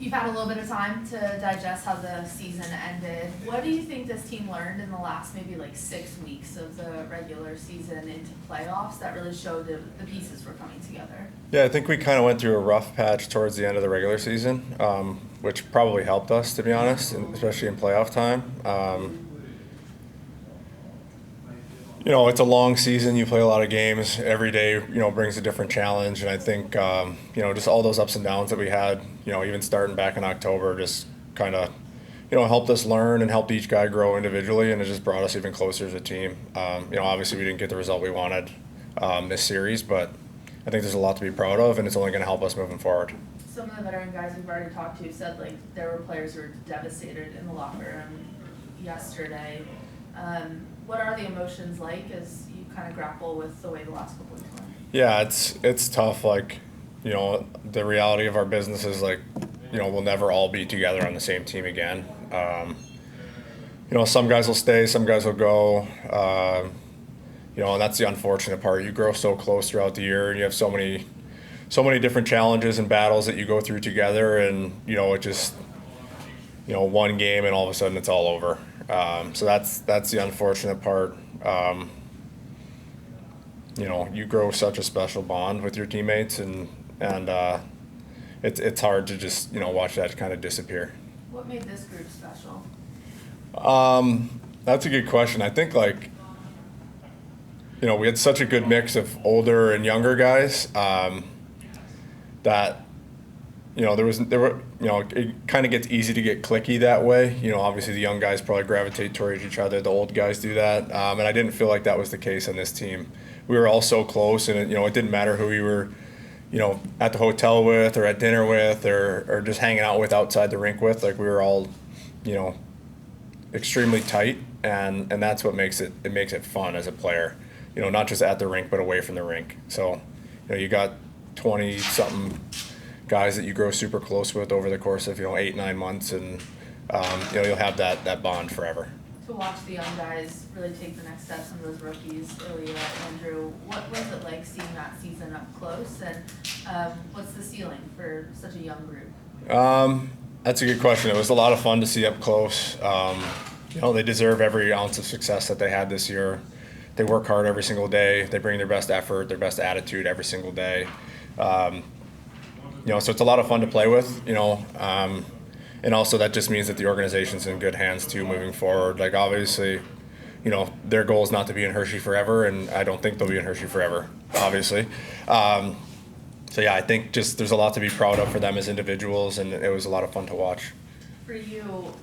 You've had a little bit of time to digest how the season ended. What do you think this team learned in the last maybe like 6 weeks of the regular season into playoffs that really showed the pieces were coming together? Yeah, I think we kind of went through a rough patch towards the end of the regular season, which probably helped us, to be honest, especially in playoff time. It's a long season. You play a lot of games. Every day, brings a different challenge. And I think, just all those ups and downs that we had, even starting back in October, just kind of, helped us learn and helped each guy grow individually. And it just brought us even closer as a team. Obviously we didn't get the result we wanted this series, but I think there's a lot to be proud of, and it's only going to help us moving forward. Some of the veteran guys we've already talked to said like there were players who were devastated in the locker room yesterday. What are the emotions like as you kind of grapple with the way the last couple weeks went? Yeah, it's tough. Like, the reality of our business is like, we'll never all be together on the same team again. Some guys will stay, some guys will go. And that's the unfortunate part. You grow so close throughout the year, and you have so many different challenges and battles that you go through together, and it just one game and all of a sudden it's all over. So that's the unfortunate part. You grow such a special bond with your teammates, and it's hard to just watch that kind of disappear. What made this group special? That's a good question. I think we had such a good mix of older and younger guys that it kind of gets easy to get cliquey that way. Obviously the young guys probably gravitate towards each other. The old guys do that. And I didn't feel like that was the case on this team. We were all so close, and it didn't matter who we were, at the hotel with or at dinner with or just hanging out with outside the rink with. Like, we were all, extremely tight, and that's what makes it fun as a player. Not just at the rink, but away from the rink. So, you got 20-something guys that you grow super close with over the course of 8-9 months, and you'll have that bond forever. To watch the young guys really take the next steps, some of those rookies, Ilya, Andrew, what was it like seeing that season up close, and what's the ceiling for such a young group? That's a good question. It was a lot of fun to see up close. They deserve every ounce of success that they had this year. They work hard every single day. They bring their best effort, their best attitude every single day. So it's a lot of fun to play with, and also that just means that the organization's in good hands too moving forward. Like, obviously, their goal is not to be in Hershey forever, and I don't think they'll be in Hershey forever, obviously. So yeah, I think just there's a lot to be proud of for them as individuals, and it was a lot of fun to watch. For you,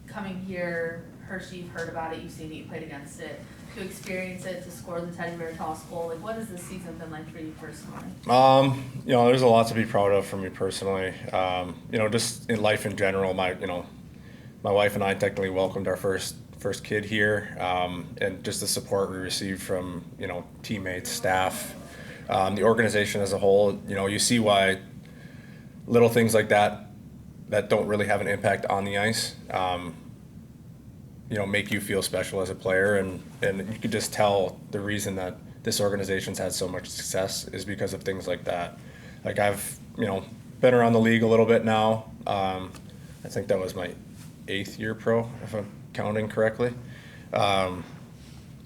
coming here, Hershey, you've heard about it, you've seen it, you played against it. To experience it, to score the Teddy Bear Toss goal, like, what has this season been like for you personally? There's a lot to be proud of for me personally. Just in life in general, my wife and I technically welcomed our first kid here, and just the support we received from teammates, staff, the organization as a whole. You see why little things like that don't really have an impact on the ice. Make you feel special as a player, and you could just tell the reason that this organization's had so much success is because of things like that. Like, I've, been around the league a little bit now. I think that was my 8th year pro, if I'm counting correctly. Yeah,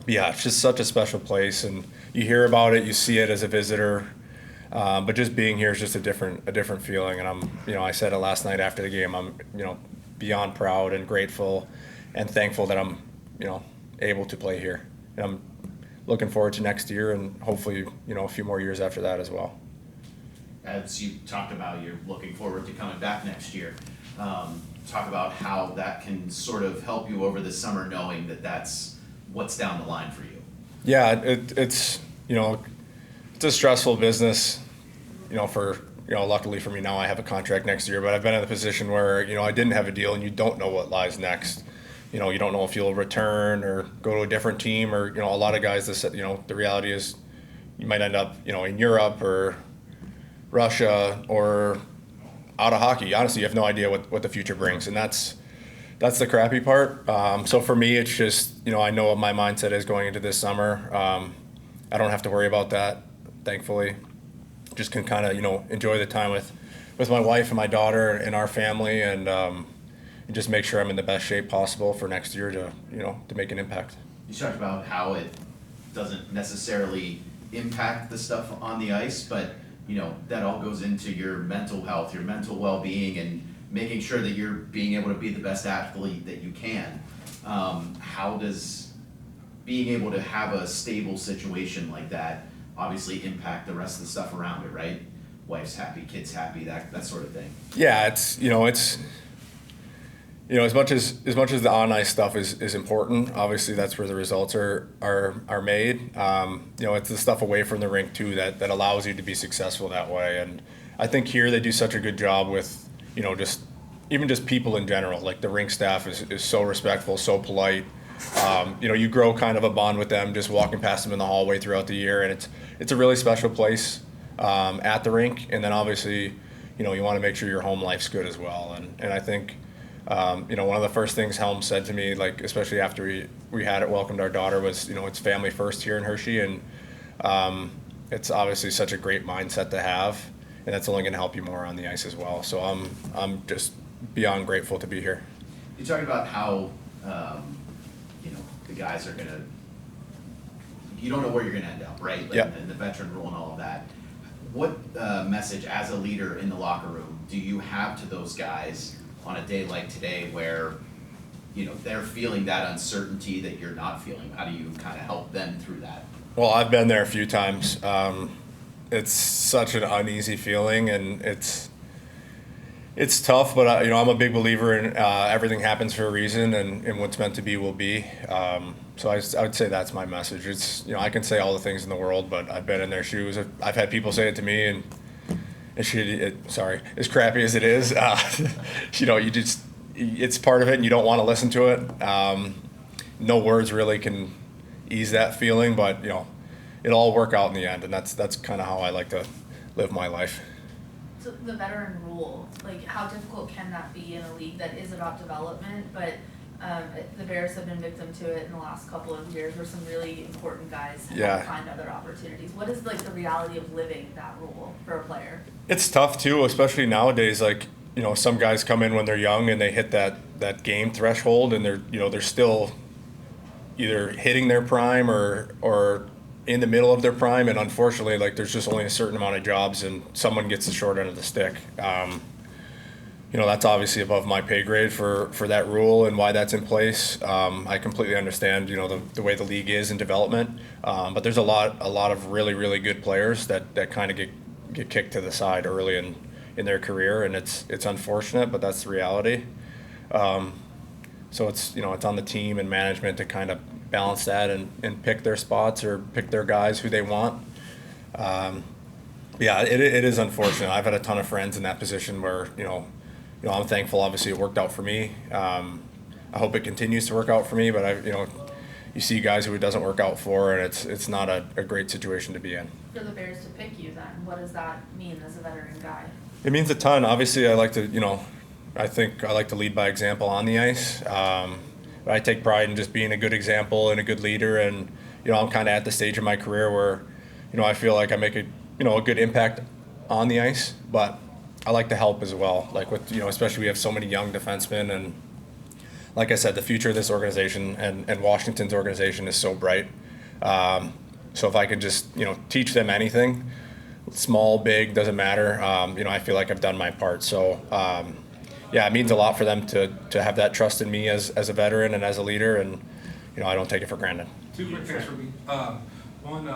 it's just such a special place, and you hear about it, you see it as a visitor, but just being here is just a different feeling. And I said it last night after the game, I'm, beyond proud and grateful and thankful that I'm, able to play here. And I'm looking forward to next year, and hopefully, a few more years after that as well. As you talked about, you're looking forward to coming back next year. Talk about how that can sort of help you over the summer, knowing that that's what's down the line for you. Yeah, it's a stressful business, luckily for me now I have a contract next year, but I've been in a position where, I didn't have a deal, and you don't know what lies next. You don't know if you'll return or go to a different team, or, a lot of guys, the reality is you might end up, in Europe or Russia or out of hockey. Honestly, you have no idea what the future brings, and that's the crappy part. So for me, it's just, I know what my mindset is going into this summer. I don't have to worry about that, thankfully. Just can kind of, enjoy the time with with my wife and my daughter and our family, and just make sure I'm in the best shape possible for next year to to make an impact. You talked about how it doesn't necessarily impact the stuff on the ice, but that all goes into your mental health, your mental well-being, and making sure that you're being able to be the best athlete that you can. How does being able to have a stable situation like that obviously impact the rest of the stuff around it, right? Wife's happy, kids happy, that sort of thing. Yeah, it's as much as the on ice stuff is important. Obviously, that's where the results are made. It's the stuff away from the rink too that allows you to be successful that way. And I think here they do such a good job with just people in general. Like the rink staff is so respectful, so polite. You grow kind of a bond with them just walking past them in the hallway throughout the year, and it's a really special place at the rink. And then obviously, you want to make sure your home life's good as well. And I think. One of the first things Helm said to me, like especially after we had welcomed our daughter, was it's family first here in Hershey, and it's obviously such a great mindset to have, and that's only going to help you more on the ice as well. So I'm just beyond grateful to be here. You talked about how the guys are gonna. You don't know where you're gonna end up, right? Like, yeah. And the veteran rule and all of that. What message, as a leader in the locker room, do you have to those guys on a day like today where they're feeling that uncertainty that you're not feeling? How do you kind of help them through that? Well, I've been there a few times. It's such an uneasy feeling, and it's tough, but I'm a big believer in everything happens for a reason, and what's meant to be will be. So I would say that's my message. It's I can say all the things in the world, but I've been in their shoes. I've had people say it to me, and as crappy as it is, it's part of it, and you don't want to listen to it. No words really can ease that feeling, but it'll all work out in the end, and that's kind of how I like to live my life. So the veteran rule, like how difficult can that be in a league that is about development, but the Bears have been victim to it in the last couple of years where some really important guys have find other opportunities. What is like the reality of living that rule for a player? It's tough too, especially nowadays. Like some guys come in when they're young and they hit that game threshold, and they're still either hitting their prime or in the middle of their prime, and unfortunately, like there's just only a certain amount of jobs, and someone gets the short end of the stick. That's obviously above my pay grade for that rule and why that's in place. I completely understand, the way the league is in development, but there's a lot of really, really good players that kind of get kicked to the side early in their career, and it's unfortunate, but that's the reality. So it's on the team and management to kind of balance that and pick their spots or pick their guys who they want. It is unfortunate. I've had a ton of friends in that position where I'm thankful. Obviously, it worked out for me. I hope it continues to work out for me. But you see guys who it doesn't work out for, and it's not a great situation to be in. For the Bears to pick you, then what does that mean as a veteran guy? It means a ton. Obviously, I like to I think I like to lead by example on the ice. But I take pride in just being a good example and a good leader. And I'm kind of at the stage of my career where I feel like I make a good impact on the ice, but I like to help as well. Like with especially we have so many young defensemen, and like I said, the future of this organization and Washington's organization is so bright. So if I could just teach them anything, small, big, doesn't matter. I feel like I've done my part. So it means a lot for them to have that trust in me as a veteran and as a leader, and I don't take it for granted. Two quick things for me. One,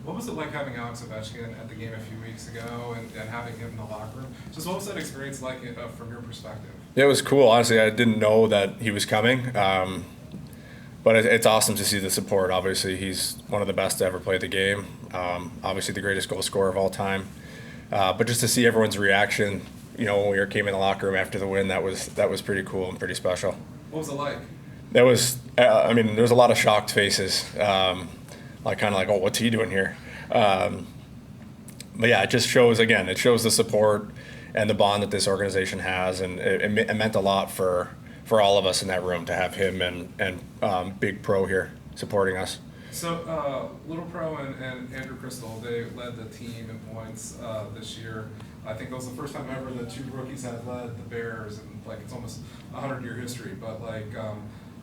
what was it like having Alex Ovechkin at the game a few weeks ago and having him in the locker room? Just what was that experience like from your perspective? It was cool. Honestly, I didn't know that he was coming, but it's awesome to see the support. Obviously, he's one of the best to ever play the game. Obviously, the greatest goal scorer of all time. But just to see everyone's reaction, when we came in the locker room after the win, that was pretty cool and pretty special. What was it like? That was, there's a lot of shocked faces. Oh, what's he doing here? But yeah, it just shows the support and the bond that this organization has, and it meant a lot for all of us in that room to have him and Big Pro here supporting us. So Little Pro and Andrew Crystal, they led the team in points this year. I think that was the first time ever that 2 rookies had led the Bears, and like it's almost a 100-year history. But like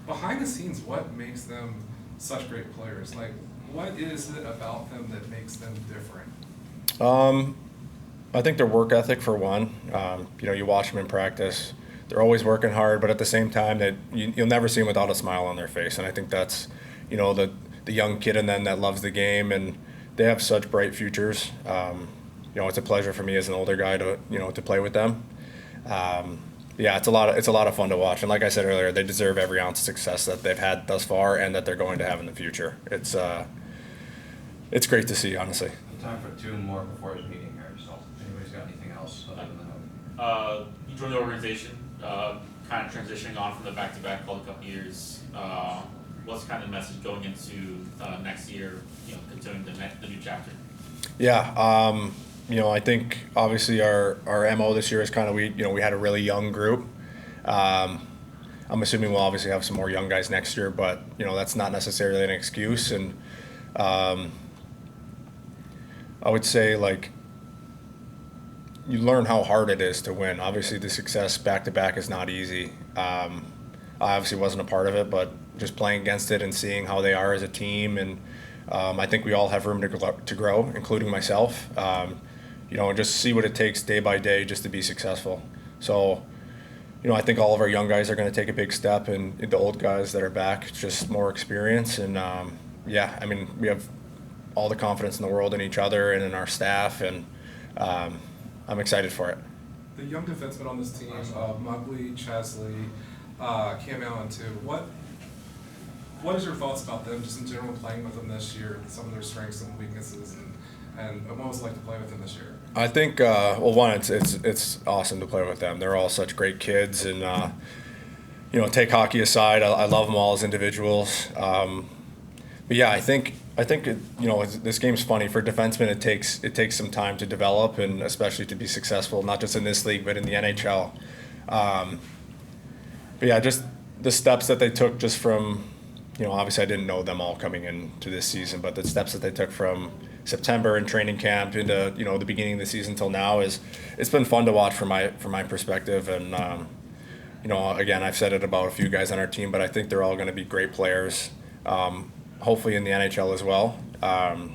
behind the scenes, what makes them such great players? Like, what is it about them that makes them different? I think their work ethic, for one. You watch them in practice. They're always working hard, but at the same time, that you'll never see them without a smile on their face. And I think that's, the young kid in them that loves the game, and they have such bright futures. It's a pleasure for me as an older guy to play with them. It's a lot of fun to watch. And like I said earlier, they deserve every ounce of success that they've had thus far and that they're going to have in the future. It's great to see, honestly. Time for 2 more before his meeting here. So, anybody's got anything else other than that? You joined the organization, kind of transitioning on from the back-to-back called a couple years. What's kind of the message going into next year, continuing the new chapter? Yeah, I think obviously our MO this year is kind of we had a really young group. I'm assuming we'll obviously have some more young guys next year, but that's not necessarily an excuse. And I would say, like, you learn how hard it is to win. Obviously, the success back-to-back is not easy. I obviously wasn't a part of it, but just playing against it and seeing how they are as a team, and I think we all have room to grow, including myself. And just see what it takes day by day just to be successful. So, I think all of our young guys are going to take a big step, and the old guys that are back, just more experience. And we have all the confidence in the world in each other and in our staff, and I'm excited for it. The young defensemen on this team, Muggley, Chesley, Cam Allen too. What is your thoughts about them, just in general, playing with them this year, some of their strengths and weaknesses, and what was it like to play with them this year? I think, one, it's awesome to play with them. They're all such great kids, and take hockey aside, I love them all as individuals. But yeah, I think this game's funny for defensemen. It takes some time to develop, and especially to be successful, not just in this league but in the NHL. But yeah, just the steps that they took just from, obviously I didn't know them all coming into this season, but the steps that they took from September and training camp into the beginning of the season till now it's been fun to watch from my perspective. And again, I've said it about a few guys on our team, but I think they're all going to be great players. Hopefully in the NHL as well. But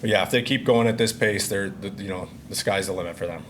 yeah, if they keep going at this pace, the sky's the limit for them.